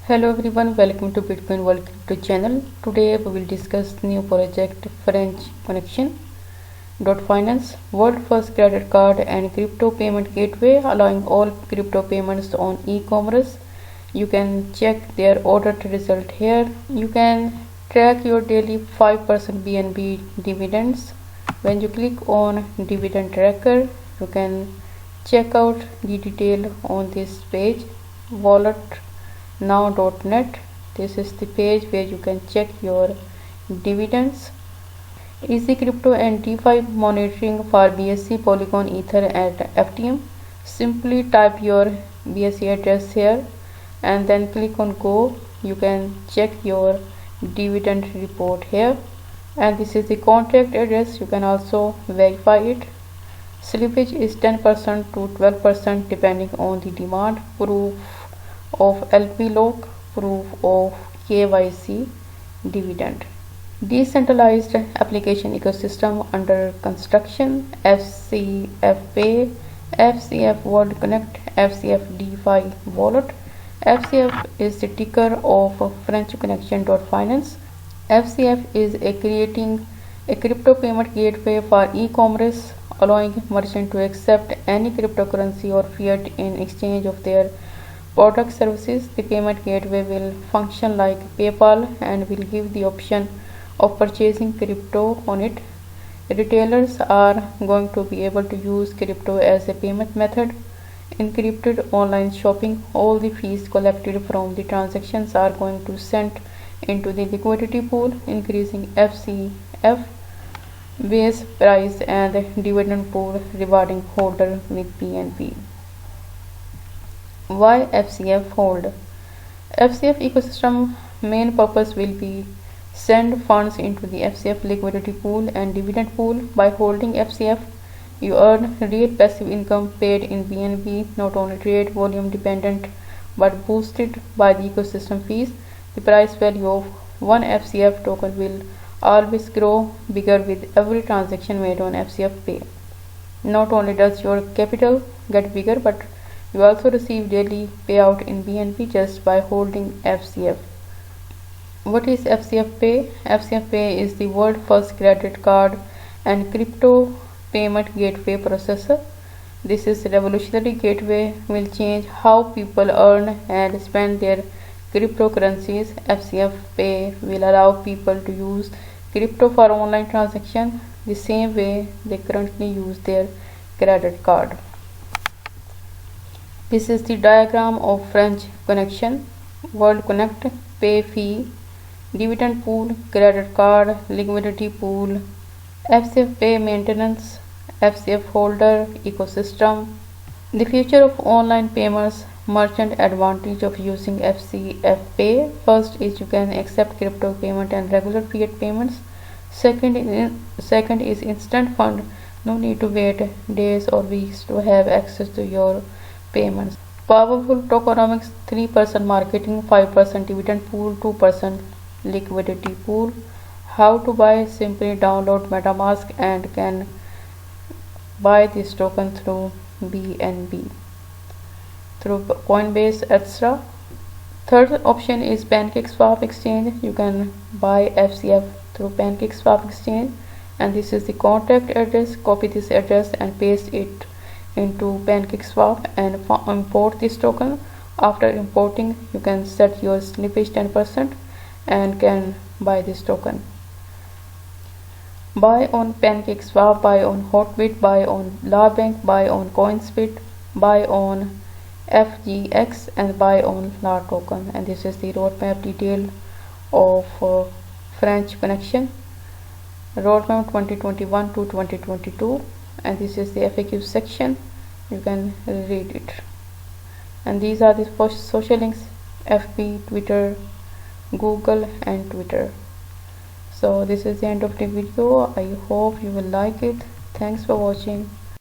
Hello everyone, welcome to Bitcoin World Crypto channel. Today we will discuss new project French Connection Finance, world first credit card and crypto payment gateway allowing all crypto payments on e-commerce. You can check their audit result here. You can track your daily 5% BNB dividends. When you click on dividend tracker, you can check out the detail on this page. Walletnow.net. This is the page where you can check your dividends. Easy crypto and DeFi monitoring for BSC, Polygon, Ether and FTM. Simply type your BSC address here and then click on go. You can check your dividend report here, and this is the contract address. You can also verify it. Slippage is 10% to 12% depending on the demand. Proof of LP lock, proof of KYC, dividend. Decentralized application ecosystem under construction. FCF Pay, FCF World Connect, FCF DeFi Wallet. FCF is the ticker of French Connection Finance. FCF is creating a crypto payment gateway for e-commerce, allowing merchants to accept any cryptocurrency or fiat in exchange of their product services. The payment gateway will function like PayPal and will give the option of purchasing crypto on it. Retailers are going to be able to use crypto as a payment method. Encrypted online shopping. All the fees collected from the transactions are going to send into the liquidity pool, increasing FCF base price and dividend pool, rewarding holder with BNB. Why FCF hold? FCF ecosystem main purpose will be send funds into the FCF liquidity pool and dividend pool. By holding FCF, you earn real passive income paid in BNB, not only trade volume dependent but boosted by the ecosystem fees. The price value of one FCF token will always grow bigger with every transaction made on FCF Pay. Not only does your capital get bigger, but you also receive daily payout in BNB just by holding FCF. What is FCF Pay? FCF Pay is the world first credit card and crypto payment gateway processor. This is a revolutionary gateway will change how people earn and spend their cryptocurrencies. FCF Pay will allow people to use crypto for online transaction the same way they currently use their credit card. This is the diagram of French Connection, World Connect, Pay Fee, Dividend Pool, Credit Card, Liquidity Pool, FCF Pay Maintenance, FCF Holder, Ecosystem. The future of online payments. Merchant advantage of using FCF Pay. First is you can accept crypto payment and regular fiat payments. Second is instant fund. No need to wait days or weeks to have access to your payments. Powerful tokenomics. 3% marketing, 5% dividend pool, 2% liquidity pool. How to buy? Simply download MetaMask and can buy this token through BNB, through Coinbase, etc. Third option is PancakeSwap exchange. You can buy FCF through PancakeSwap exchange, and this is the contact address. Copy this address and paste it into PancakeSwap and import this token. After importing, you can set your slippage 10% and can buy this token. Buy on PancakeSwap, buy on Hotbit, buy on LaBank, buy on CoinSpit, buy on FGX and buy on La token. And this is the roadmap detail of French Connection, roadmap 2021 to 2022, and this is the FAQ section. You can read it, and these are the social links: FB, Twitter, Google and Twitter. So this is the end of the video. I hope you will like it. Thanks for watching.